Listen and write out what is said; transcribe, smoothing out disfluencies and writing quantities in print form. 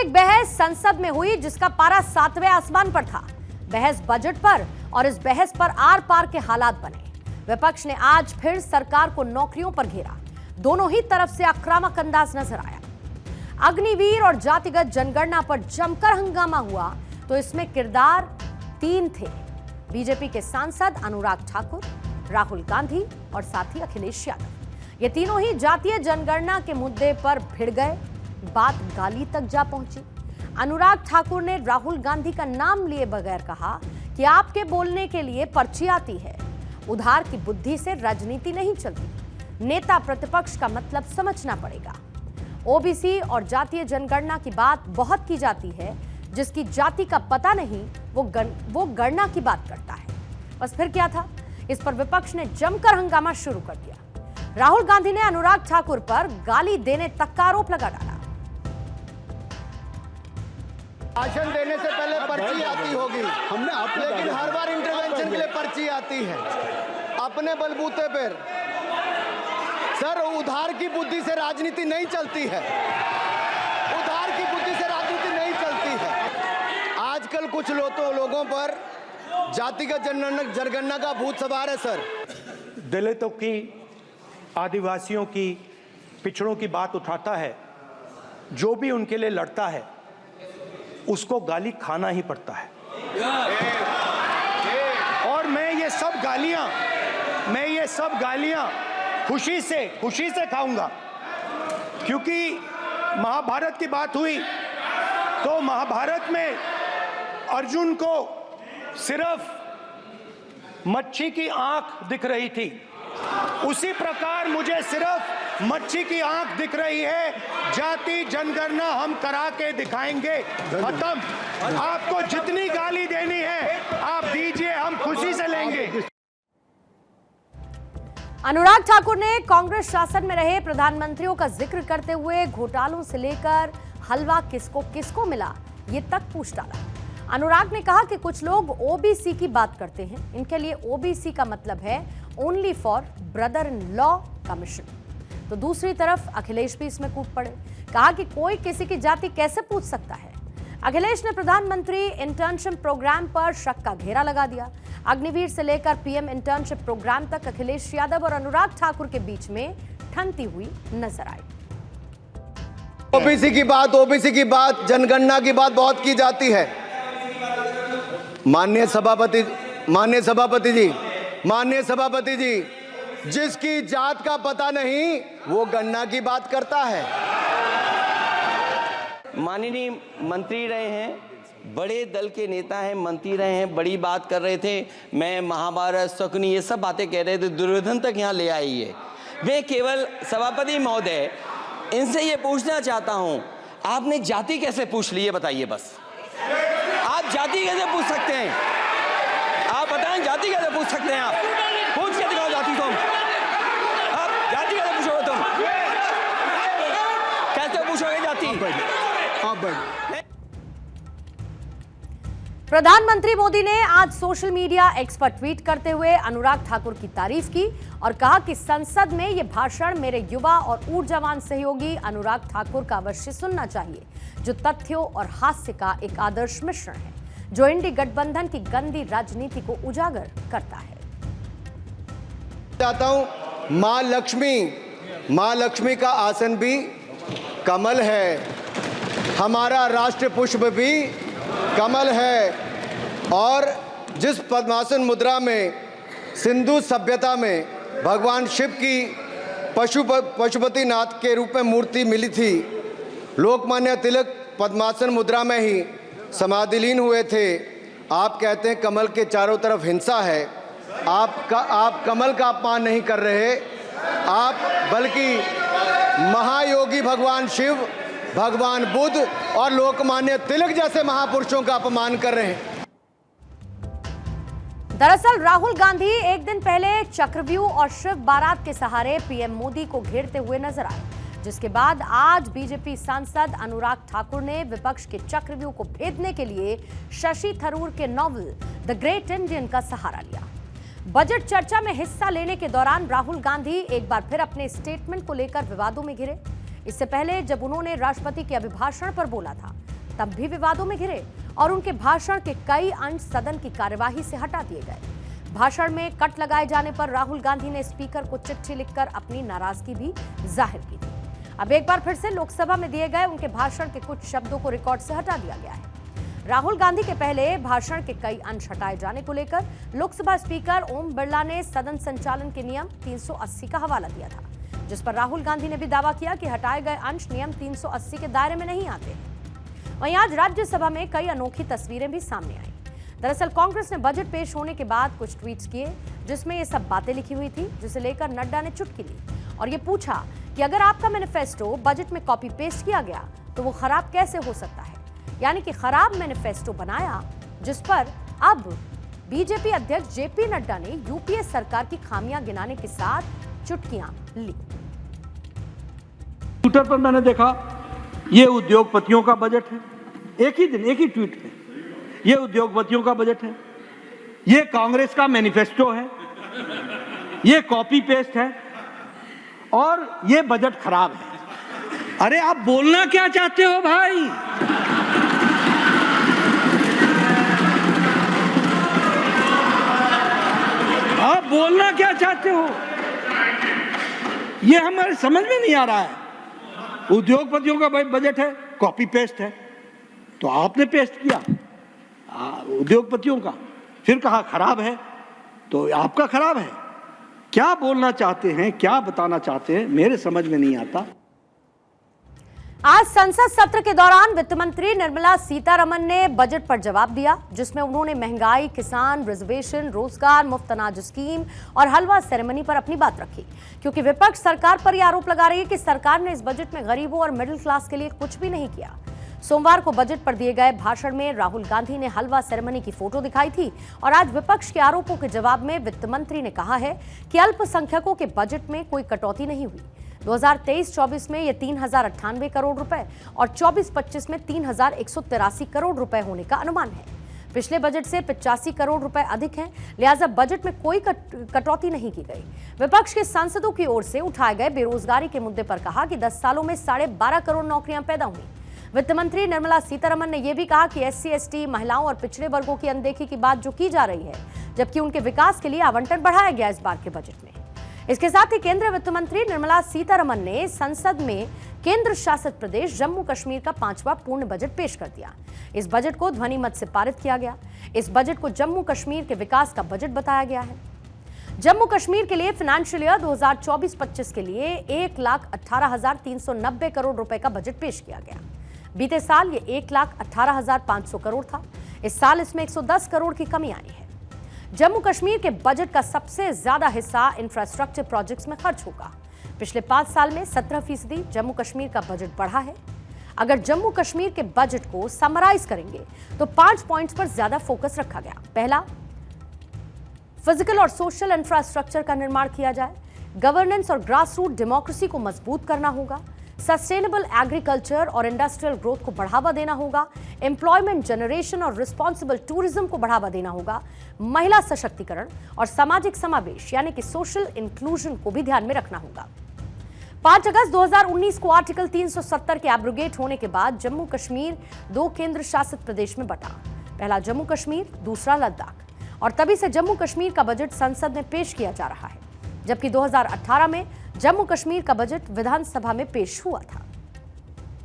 एक बहस संसद में हुई जिसका पारा 7वें आसमान पर था। बहस बजट पर और इस बहस पर आर पार के हालात बने। विपक्ष ने आज फिर सरकार को नौकरियों पर घेरा। दोनों ही तरफ से आक्रामक अंदाज नजर आया। अग्निवीर और जातिगत जनगणना पर जमकर हंगामा हुआ तो इसमें किरदार 3 थे। बीजेपी के सांसद अनुराग ठाकुर, राहुल गांधी और साथी अखिलेश यादव। ये तीनों ही जातीय जनगणना के मुद्दे पर भिड़ गए। बात गाली तक जा पहुंची। अनुराग ठाकुर ने राहुल गांधी का नाम लिए बगैर कहा कि आपके बोलने के लिए पर्ची आती है। उधार की बुद्धि से राजनीति नहीं चलती। नेता प्रतिपक्ष का मतलब समझना पड़ेगा। ओबीसी और जातीय जनगणना की बात बहुत की जाती है। जिसकी जाति का पता नहीं वो गणना की बात करता है। बस फिर क्या था? इस पर विपक्ष ने जमकर हंगामा शुरू कर दिया। राहुल गांधी ने अनुराग ठाकुर पर गाली देने तक का आरोप लगा डाला। भाषण देने से पहले पर्ची आती होगी, लेकिन हर बार इंटरवेंशन के लिए पर्ची आती है अपने बलबूते पर। सर, उधार की बुद्धि से राजनीति नहीं चलती है। उधार की बुद्धि से राजनीति नहीं चलती है। आजकल कुछ लोगों पर जातिगत जनगणना का भूत सवार है। सर, दलितों की, आदिवासियों की, पिछड़ों की बात उठाता है, जो भी उनके लिए लड़ता है उसको गाली खाना ही पड़ता है। और मैं ये सब गालियां खुशी से खाऊंगा, क्योंकि महाभारत की बात हुई तो महाभारत में अर्जुन को सिर्फ मच्छी की आंख दिख रही थी। उसी प्रकार मुझे सिर्फ मच्छी की आंख दिख रही है। जाति जनगणना हम करा के दिखाएंगे। खत्म। आपको जितनी गाली देनी है आप दीजिए, हम खुशी से लेंगे। अनुराग ठाकुर ने कांग्रेस शासन में रहे प्रधानमंत्रियों का जिक्र करते हुए घोटालों से लेकर हलवा किसको किसको मिला ये तक पूछ डाला। अनुराग ने कहा कि कुछ लोग ओबीसी की बात करते हैं। इनके लिए ओबीसी का मतलब है only for brother in law commission. तो दूसरी तरफ अखिलेश भी इसमें कूद पड़े। कहा कि कोई किसी की जाति कैसे पूछ सकता है। अखिलेश ने प्रधानमंत्री इंटर्नशिप प्रोग्राम पर शक का घेरा लगा दिया। अग्निवीर से लेकर पीएम इंटर्नशिप प्रोग्राम तक अखिलेश यादव और अनुराग ठाकुर के बीच में ठनती हुई नजर आई। ओबीसी की बात, जनगणना की बात बहुत की जाती है। माननीय सभापति जी, जिसकी जात का पता नहीं वो गणना की बात करता है। माननीय मंत्री रहे हैं, बड़े दल के नेता हैं, मंत्री रहे हैं, बड़ी बात कर रहे थे। मैं महाभारत, शकुनी, ये सब बातें कह रहे थे, दुर्योधन तक यहाँ ले आई है। मैं केवल सभापति महोदय इनसे ये पूछना चाहता हूँ, आपने जाति कैसे पूछ ली है बताइए। बस आप जाति कैसे पूछ सकते हैं? आप बताएं, जाति कैसे पूछ सकते हैं? आप पूछ के दिखाओ जाति। तुम आप जाति कैसे पूछोगे? तुम कैसे पूछोगे जाति? प्रधानमंत्री मोदी ने आज सोशल मीडिया एक्स पर ट्वीट करते हुए अनुराग ठाकुर की तारीफ की और कहा कि संसद में यह भाषण मेरे युवा और ऊर्जावान सहयोगी अनुराग ठाकुर का अवश्य सुनना चाहिए, जो तथ्यों और हास्य का एक आदर्श मिश्रण है, जो इंडी गठबंधन की गंदी राजनीति को उजागर करता है। चाहता हूं, मां लक्ष्मी का आसन भी कमल है, हमारा राष्ट्र पुष्प भी कमल है। और जिस पद्मासन मुद्रा में सिंधु सभ्यता में भगवान शिव की पशुपति नाथ के रूप में मूर्ति मिली थी, लोकमान्य तिलक पद्मासन मुद्रा में ही समाधिलीन हुए थे। आप कहते हैं कमल के चारों तरफ हिंसा है। आप कमल का अपमान नहीं कर रहे, आप बल्कि महायोगी भगवान शिव, भगवान बुद्ध और लोकमान्य तिलक जैसे महापुरुषों का अपमान कर रहे हैं। दरअसल राहुल गांधी एक दिन पहले चक्रव्यूह और शिव बारात के सहारे पीएम मोदी को घेरते हुए नजर आए, जिसके बाद आज बीजेपी सांसद अनुराग ठाकुर ने विपक्ष के चक्रव्यूह को भेदने के लिए शशि थरूर के नॉवल द ग्रेट इंडियन का सहारा लिया। बजट चर्चा में हिस्सा लेने के दौरान राहुल गांधी एक बार फिर अपने स्टेटमेंट को लेकर विवादों में घिरे। इससे पहले जब उन्होंने राष्ट्रपति के अभिभाषण पर बोला था तब भी विवादों में घिरे और उनके भाषण के कई अंश सदन की कार्यवाही से हटा दिए गए। भाषण में कट लगाए जाने पर राहुल गांधी ने स्पीकर को चिट्ठी लिखकर अपनी नाराजगी भी जाहिर की थी। अब एक बार फिर से लोकसभा में दिए गए उनके भाषण के कुछ शब्दों को रिकॉर्ड से हटा दिया गया है। राहुल गांधी के पहले भाषण के कई अंश हटाए जाने को लेकर लोकसभा स्पीकर ओम बिरला ने सदन संचालन के नियम 380 का हवाला दिया था, जिस पर राहुल गांधी ने भी दावा किया कि हटाए गए अंश नियम 380 के दायरे में नहीं आते। वहीं आज राज्यसभा में कई अनोखी तस्वीरें भी सामने आई। दरअसल कांग्रेस ने बजट पेश होने के बाद कुछ ट्वीट्स किए जिसमें ये सब बातें लिखी हुई थी, जिसे लेकर नड्डा ने चुटकी ली और ये पूछा कि अगर आपका मैनिफेस्टो बजट में कॉपी पेस्ट किया गया तो वो खराब कैसे हो सकता है। यानी कि खराब मैनिफेस्टो बनाया, जिस पर अब बीजेपी अध्यक्ष जेपी नड्डा ने यूपीए सरकार की खामियां गिनाने के साथ चुटकियां ली। ट्विटर पर मैंने देखा ये उद्योगपतियों का बजट है, एक ही दिन एक ही ट्वीट पे ये उद्योगपतियों का बजट है, ये कांग्रेस का मैनिफेस्टो है, ये कॉपी पेस्ट है और ये बजट खराब है। अरे आप बोलना क्या चाहते हो भाई? आप बोलना क्या चाहते हो? ये हमारे समझ में नहीं आ रहा है। उद्योगपतियों का बजट है, कॉपी पेस्ट है, तो आपने पेस्ट किया उद्योगपतियों का, फिर कहा खराब है, तो आपका खराब है। क्या बोलना चाहते हैं, क्या बताना चाहते हैं, मेरे समझ में नहीं आता। आज संसद सत्र के दौरान वित्त मंत्री निर्मला सीतारमण ने बजट पर जवाब दिया, जिसमें उन्होंने महंगाई, किसान, रिजर्वेशन, रोजगार, मुफ्त अनाज स्कीम और हलवा सेरेमनी पर अपनी बात रखी, क्योंकि विपक्ष सरकार पर यह आरोप लगा रही है कि सरकार ने इस बजट में गरीबों और मिडिल क्लास के लिए कुछ भी नहीं किया। सोमवार को बजट पर दिए गए भाषण में राहुल गांधी ने हलवा सेरेमनी की फोटो दिखाई थी और आज विपक्ष के आरोपों के जवाब में वित्त मंत्री ने कहा है कि अल्पसंख्यकों के बजट में कोई कटौती नहीं हुई। 2023-24 में ये 3098 करोड़ रुपए और 24-25 में 3183 करोड़ रुपए होने का अनुमान है। पिछले बजट से 85 करोड़ रुपए अधिक हैं, लिहाजा बजट में कोई कटौती नहीं की गई। विपक्ष के सांसदों की ओर से उठाए गए बेरोजगारी के मुद्दे पर कहा कि 10 सालों में 12.5 करोड़ नौकरियां पैदा हुई। वित्त मंत्री निर्मला सीतारमण ने यह भी कहा कि SC, ST, महिलाओं और पिछड़े वर्गों की अनदेखी की बात जो की जा रही है, जबकि उनके विकास के लिए आवंटन बढ़ाया गया इस बार के बजट में। इसके साथ ही केंद्रीय वित्त मंत्री निर्मला सीतारमण ने संसद में केंद्र शासित प्रदेश जम्मू कश्मीर का 5वां पूर्ण बजट पेश कर दिया। इस बजट को ध्वनि मत से पारित किया गया। इस बजट को जम्मू कश्मीर के विकास का बजट बताया गया है। जम्मू कश्मीर के लिए फाइनेंशियल ईयर 2024-25 के लिए 1,18,390 करोड़ रुपए का बजट पेश किया गया। बीते साल ये 1,18,500 करोड़ था। इस साल इसमें 110 करोड़ की कमी आई है। जम्मू कश्मीर के बजट का सबसे ज्यादा हिस्सा इंफ्रास्ट्रक्चर प्रोजेक्ट्स में खर्च होगा। पिछले 5 साल में 17% जम्मू कश्मीर का बजट बढ़ा है। अगर जम्मू कश्मीर के बजट को समराइज करेंगे तो 5 पॉइंट्स पर ज्यादा फोकस रखा गया। पहला, फिजिकल और सोशल इंफ्रास्ट्रक्चर का निर्माण किया जाए। गवर्नेंस और ग्रास रूट डेमोक्रेसी को मजबूत करना होगा। सस्टेनेबल एग्रीकल्चर और इंडस्ट्रियल ग्रोथ को बढ़ावा देना होगा। एम्प्लॉयमेंट जनरेशन और रिस्पॉन्सिबल टूरिज्म को बढ़ावा देना होगा। महिला सशक्तिकरण और सामाजिक समावेश यानी कि सोशल इंक्लूजन को भी ध्यान में रखना होगा। 5 अगस्त 2019 को आर्टिकल 370 के एब्रोगेट होने के बाद जम्मू कश्मीर 2 केंद्र शासित प्रदेश में बटा। पहला जम्मू कश्मीर, दूसरा लद्दाख। और तभी से जम्मू कश्मीर का बजट संसद में पेश किया जा रहा है, जबकि 2018 में जम्मू कश्मीर का बजट विधानसभा में पेश हुआ था।